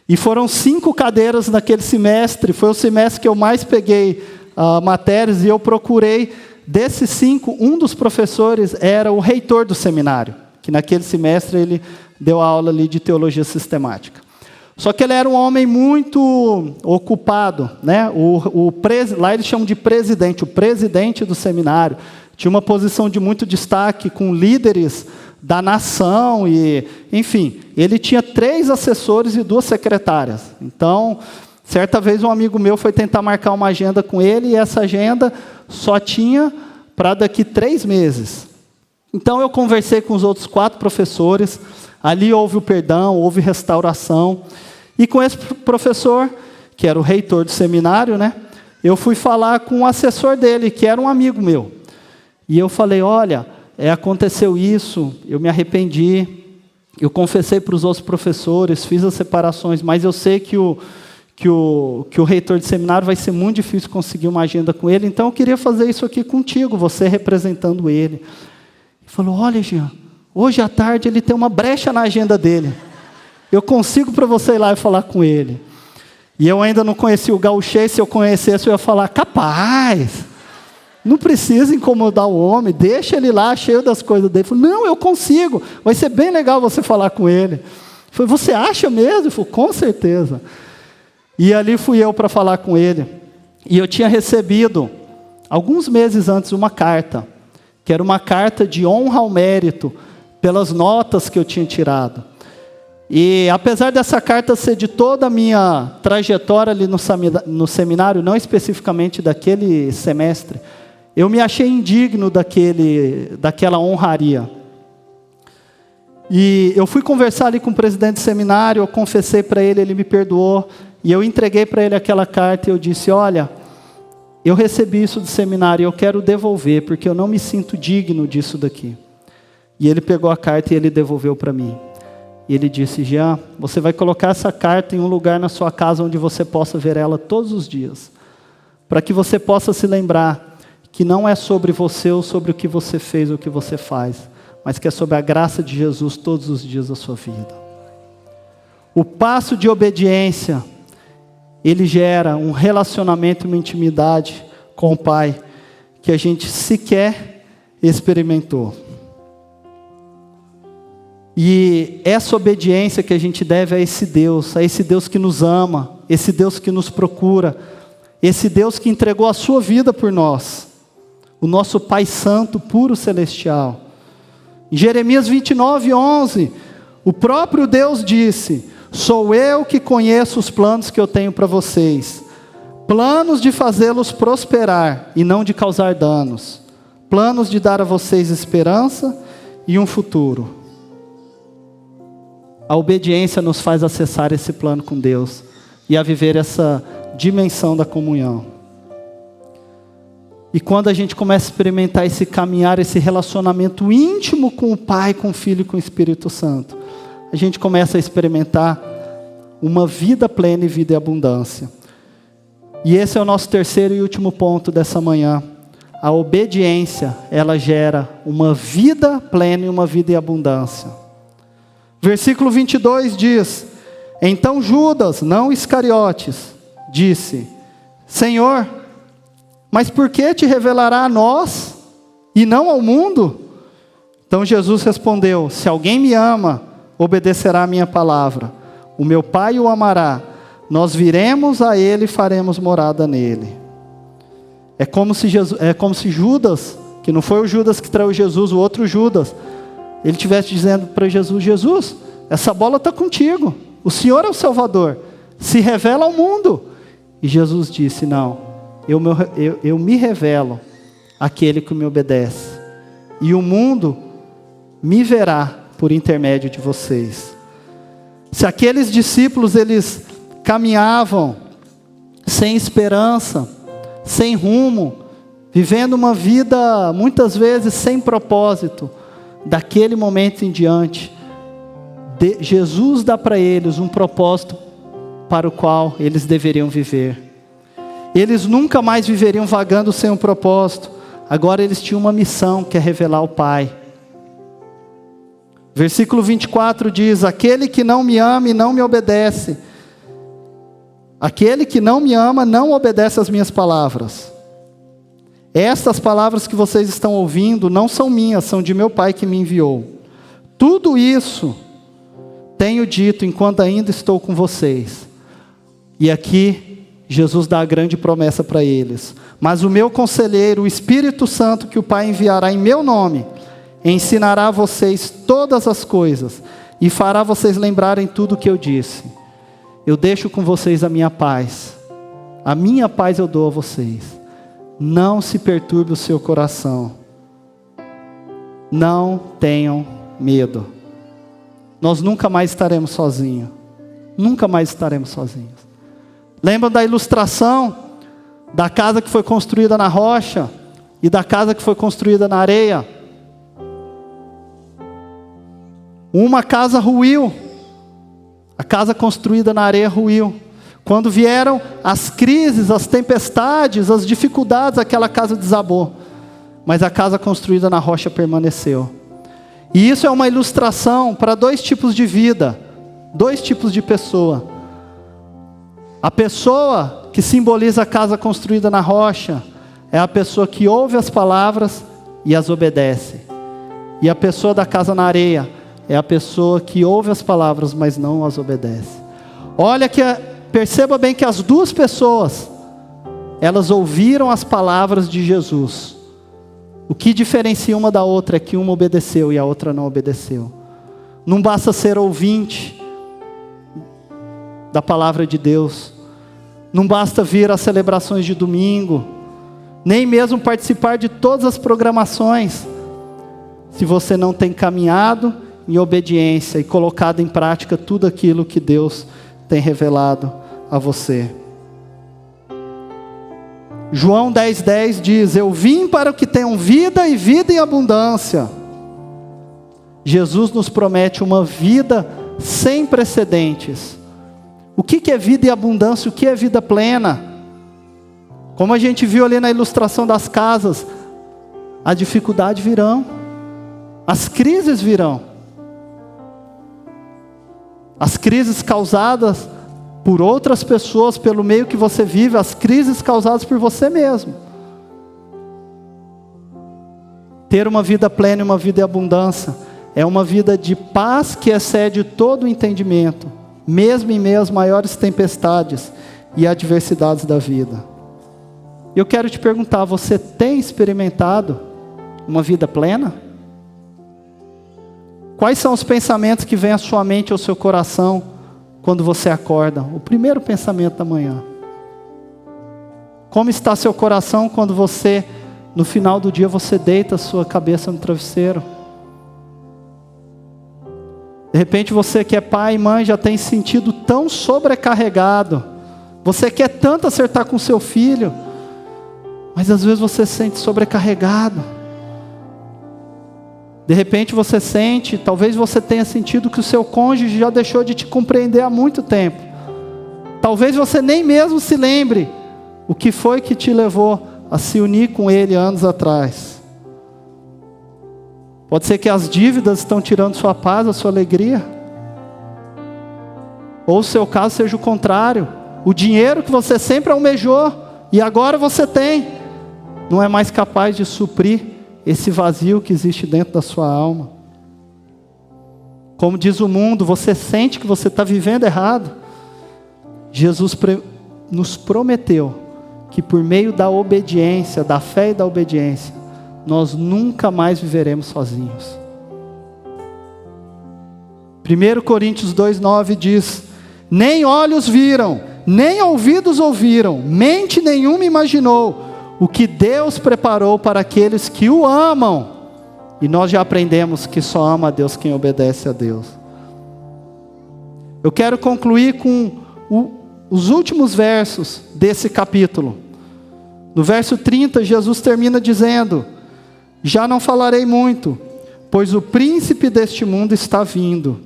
E foram 5 cadeiras naquele semestre, foi o semestre que eu mais peguei matérias, e eu procurei, desses 5, um dos professores era o reitor do seminário, que naquele semestre ele deu aula ali de teologia sistemática. Só que ele era um homem muito ocupado, né? Lá eles chamam de presidente, o presidente do seminário, tinha uma posição de muito destaque com líderes da nação, e, enfim, ele tinha 3 assessores e 2 secretárias. Então, certa vez um amigo meu foi tentar marcar uma agenda com ele, e essa agenda só tinha para daqui 3 meses. Então eu conversei com os outros 4 professores, ali houve o perdão, houve restauração, e com esse professor, que era o reitor do seminário, né, eu fui falar com o assessor dele, que era um amigo meu. E eu falei, olha, aconteceu isso, eu me arrependi, eu confessei para os outros professores, fiz as separações, mas eu sei que o reitor de seminário vai ser muito difícil conseguir uma agenda com ele, então eu queria fazer isso aqui contigo, você representando ele. Ele falou, olha, Jean, hoje à tarde ele tem uma brecha na agenda dele, eu consigo para você ir lá e falar com ele. E eu ainda não conhecia o gauchês, se eu conhecesse eu ia falar, capaz, não precisa incomodar o homem, deixa ele lá cheio das coisas dele. Eu falei, não, eu consigo, vai ser bem legal você falar com ele. Eu falei, você acha mesmo? Ele falou, com certeza. E ali fui eu para falar com ele. E eu tinha recebido, alguns meses antes, uma carta, que era uma carta de honra ao mérito, pelas notas que eu tinha tirado. E apesar dessa carta ser de toda a minha trajetória ali no seminário, não especificamente daquele semestre, eu me achei indigno daquela honraria. E eu fui conversar ali com o presidente do seminário, eu confessei para ele, ele me perdoou, e eu entreguei para ele aquela carta e eu disse, olha, eu recebi isso do seminário e eu quero devolver, porque eu não me sinto digno disso daqui. E ele pegou a carta e ele devolveu para mim. E ele disse, Jean, você vai colocar essa carta em um lugar na sua casa onde você possa ver ela todos os dias, para que você possa se lembrar que não é sobre você ou sobre o que você fez ou o que você faz, mas que é sobre a graça de Jesus todos os dias da sua vida. O passo de obediência, ele gera um relacionamento e uma intimidade com o Pai, que a gente sequer experimentou. E essa obediência que a gente deve a esse Deus que nos ama, esse Deus que nos procura, esse Deus que entregou a sua vida por nós, o nosso Pai Santo, puro celestial. Em Jeremias 29:11, o próprio Deus disse, sou eu que conheço os planos que eu tenho para vocês, planos de fazê-los prosperar e não de causar danos, planos de dar a vocês esperança e um futuro. A obediência nos faz acessar esse plano com Deus e a viver essa dimensão da comunhão. E quando a gente começa a experimentar esse caminhar, esse relacionamento íntimo com o Pai, com o Filho e com o Espírito Santo, a gente começa a experimentar uma vida plena e vida em abundância. E esse é o nosso terceiro e último ponto dessa manhã. A obediência, ela gera uma vida plena e uma vida em abundância. Versículo 22 diz, então Judas, não Iscariotes, disse, Senhor, mas por que te revelará a nós e não ao mundo? Então Jesus respondeu, se alguém me ama, obedecerá a minha palavra. O meu Pai o amará, nós viremos a ele e faremos morada nele. É como se Judas, que não foi o Judas que traiu Jesus, o outro Judas, ele estivesse dizendo para Jesus, Jesus, essa bola está contigo, o Senhor é o Salvador, se revela ao mundo. E Jesus disse, não, eu me revelo àquele que me obedece, e o mundo me verá por intermédio de vocês. Se aqueles discípulos, eles caminhavam sem esperança, sem rumo, vivendo uma vida muitas vezes sem propósito, daquele momento em diante, Jesus dá para eles um propósito para o qual eles deveriam viver. Eles nunca mais viveriam vagando sem um propósito. Agora eles tinham uma missão, que é revelar o Pai. Versículo 24 diz, aquele que não me ama e não me obedece, aquele que não me ama não obedece às minhas palavras. Estas palavras que vocês estão ouvindo não são minhas, são de meu Pai que me enviou. Tudo isso tenho dito enquanto ainda estou com vocês. E aqui Jesus dá a grande promessa para eles. Mas o meu conselheiro, o Espírito Santo, que o Pai enviará em meu nome, ensinará a vocês todas as coisas e fará vocês lembrarem tudo o que eu disse. Eu deixo com vocês a minha paz. A minha paz eu dou a vocês. Não se perturbe o seu coração. Não tenham medo. Nós nunca mais estaremos sozinhos. Nunca mais estaremos sozinhos. Lembram da ilustração da casa que foi construída na rocha e da casa que foi construída na areia? Uma casa ruiu. A casa construída na areia ruiu. Quando vieram as crises, as tempestades, as dificuldades, aquela casa desabou. Mas a casa construída na rocha permaneceu. E isso é uma ilustração para dois tipos de vida, dois tipos de pessoa. A pessoa que simboliza a casa construída na rocha é a pessoa que ouve as palavras e as obedece. E a pessoa da casa na areia é a pessoa que ouve as palavras, mas não as obedece. Olha que, perceba bem que as duas pessoas, elas ouviram as palavras de Jesus. O que diferencia uma da outra é que uma obedeceu e a outra não obedeceu. Não basta ser ouvinte da palavra de Deus. Não basta vir às celebrações de domingo, nem mesmo participar de todas as programações, se você não tem caminhado em obediência e colocado em prática tudo aquilo que Deus tem revelado a você. João 10:10 diz: eu vim para que tenham vida e vida em abundância. Jesus nos promete uma vida sem precedentes. O que é vida e abundância? O que é vida plena? Como a gente viu ali na ilustração das casas, a dificuldade virão, as crises virão. As crises causadas por outras pessoas, pelo meio que você vive, as crises causadas por você mesmo. Ter uma vida plena e uma vida em abundância é uma vida de paz que excede todo o entendimento, mesmo em meio às maiores tempestades e adversidades da vida. Eu quero te perguntar, você tem experimentado uma vida plena? Quais são os pensamentos que vêm à sua mente ou ao seu coração quando você acorda? O primeiro pensamento da manhã. Como está seu coração quando você, no final do dia, você deita a sua cabeça no travesseiro? De repente você que é pai e mãe já tem se sentido tão sobrecarregado. Você quer tanto acertar com seu filho, mas às vezes você se sente sobrecarregado. De repente você sente, talvez você tenha sentido que o seu cônjuge já deixou de te compreender há muito tempo. Talvez você nem mesmo se lembre o que foi que te levou a se unir com ele anos atrás. Pode ser que as dívidas estão tirando sua paz, a sua alegria. Ou o seu caso seja o contrário. O dinheiro que você sempre almejou e agora você tem, não é mais capaz de suprir esse vazio que existe dentro da sua alma. Como diz o mundo, você sente que você está vivendo errado. Jesus nos prometeu que por meio da obediência, da fé e da obediência, nós nunca mais viveremos sozinhos. 1 Coríntios 2:9 diz: nem olhos viram, nem ouvidos ouviram, mente nenhuma imaginou o que Deus preparou para aqueles que o amam. E nós já aprendemos que só ama a Deus quem obedece a Deus. Eu quero concluir com os últimos versos desse capítulo. No verso 30, Jesus termina dizendo: já não falarei muito, pois o príncipe deste mundo está vindo,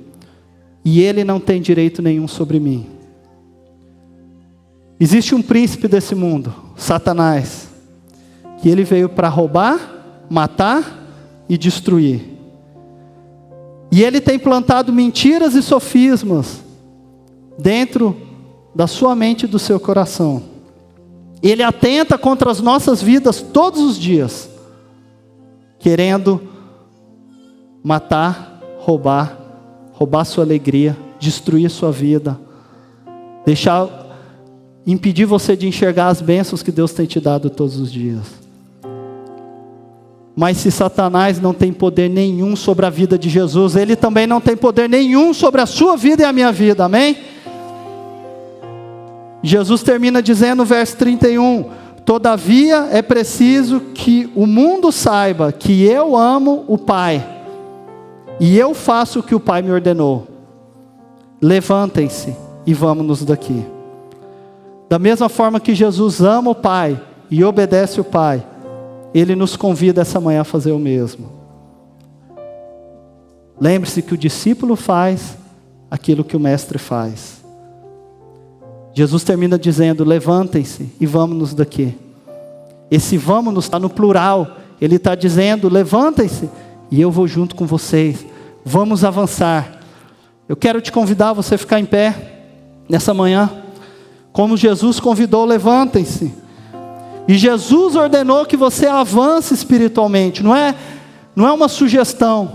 e ele não tem direito nenhum sobre mim. Existe um príncipe desse mundo, Satanás, que ele veio para roubar, matar e destruir. E ele tem plantado mentiras e sofismas dentro da sua mente e do seu coração. Ele atenta contra as nossas vidas todos os dias, querendo matar, roubar sua alegria, destruir sua vida, impedir você de enxergar as bênçãos que Deus tem te dado todos os dias. Mas se Satanás não tem poder nenhum sobre a vida de Jesus, ele também não tem poder nenhum sobre a sua vida e a minha vida, amém? Jesus termina dizendo no verso 31, todavia é preciso que o mundo saiba que eu amo o Pai, e eu faço o que o Pai me ordenou. Levantem-se e vamos-nos daqui. Da mesma forma que Jesus ama o Pai e obedece o Pai, Ele nos convida essa manhã a fazer o mesmo. Lembre-se que o discípulo faz aquilo que o mestre faz. Jesus termina dizendo, levantem-se e vamos-nos daqui. Esse vamos-nos está no plural. Ele está dizendo, levantem-se e eu vou junto com vocês. Vamos avançar. Eu quero te convidar a você ficar em pé nessa manhã. Como Jesus convidou, levantem-se. E Jesus ordenou que você avance espiritualmente, não é uma sugestão.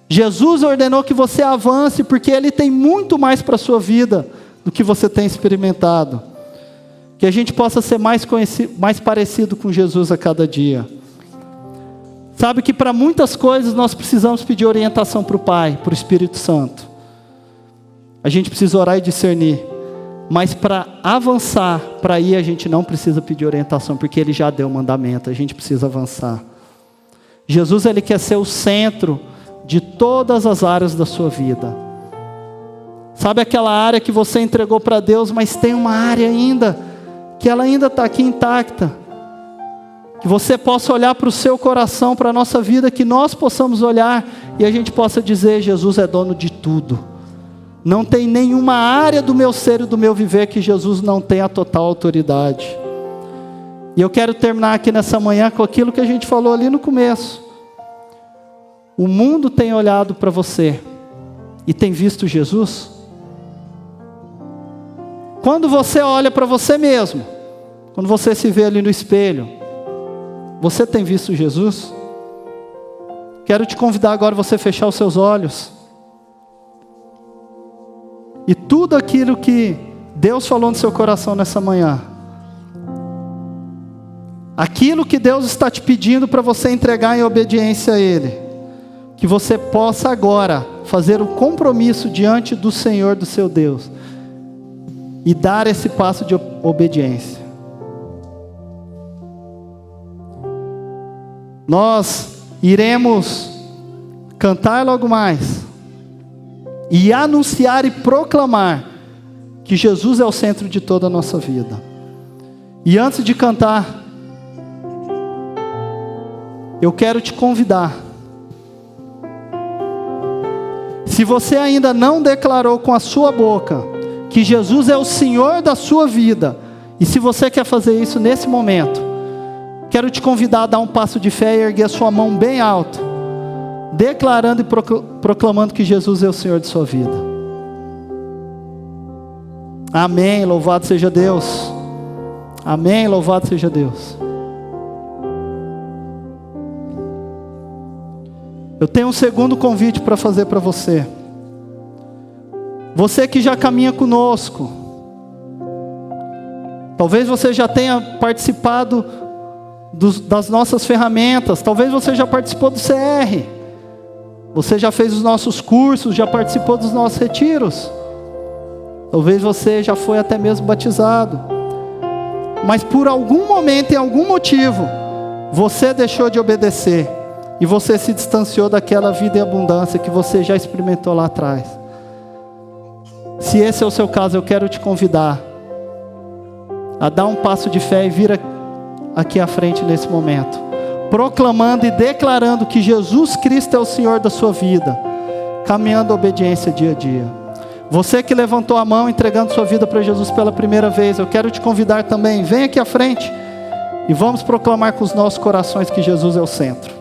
Jesus ordenou que você avance, porque Ele tem muito mais para a sua vida do que você tem experimentado. Que a gente possa ser mais parecido com Jesus a cada dia. Sabe que para muitas coisas nós precisamos pedir orientação para o Pai, para o Espírito Santo. A gente precisa orar e discernir. Mas para avançar, para ir, a gente não precisa pedir orientação, porque Ele já deu o mandamento, a gente precisa avançar. Jesus, Ele quer ser o centro de todas as áreas da sua vida. Sabe aquela área que você entregou para Deus, mas tem uma área ainda, que ela ainda está aqui intacta. Que você possa olhar para o seu coração, para a nossa vida, que nós possamos olhar e a gente possa dizer: Jesus é dono de tudo. Não tem nenhuma área do meu ser e do meu viver que Jesus não tenha a total autoridade. E eu quero terminar aqui nessa manhã com aquilo que a gente falou ali no começo. O mundo tem olhado para você e tem visto Jesus? Quando você olha para você mesmo, quando você se vê ali no espelho, você tem visto Jesus? Quero te convidar agora a você fechar os seus olhos. E tudo aquilo que Deus falou no seu coração nessa manhã, aquilo que Deus está te pedindo para você entregar em obediência a Ele, que você possa agora fazer o compromisso diante do Senhor, do seu Deus, e dar esse passo de obediência. Nós iremos cantar logo mais e anunciar e proclamar que Jesus é o centro de toda a nossa vida. E antes de cantar, eu quero te convidar. Se você ainda não declarou com a sua boca que Jesus é o Senhor da sua vida, e se você quer fazer isso nesse momento, quero te convidar a dar um passo de fé e erguer a sua mão bem alto, declarando e proclamando que Jesus é o Senhor de sua vida. Amém, louvado seja Deus. Amém, louvado seja Deus. Eu tenho um segundo convite para fazer para você. Você que já caminha conosco, talvez você já tenha participado das nossas ferramentas, talvez você já participou do CR, você já fez os nossos cursos, já participou dos nossos retiros, talvez você já foi até mesmo batizado, mas por algum momento, em algum motivo, você deixou de obedecer, e você se distanciou daquela vida em abundância que você já experimentou lá atrás. Se esse é o seu caso, eu quero te convidar a dar um passo de fé e vir aqui à frente nesse momento, proclamando e declarando que Jesus Cristo é o Senhor da sua vida, caminhando a obediência dia a dia. Você que levantou a mão entregando sua vida para Jesus pela primeira vez, eu quero te convidar também, vem aqui à frente e vamos proclamar com os nossos corações que Jesus é o centro.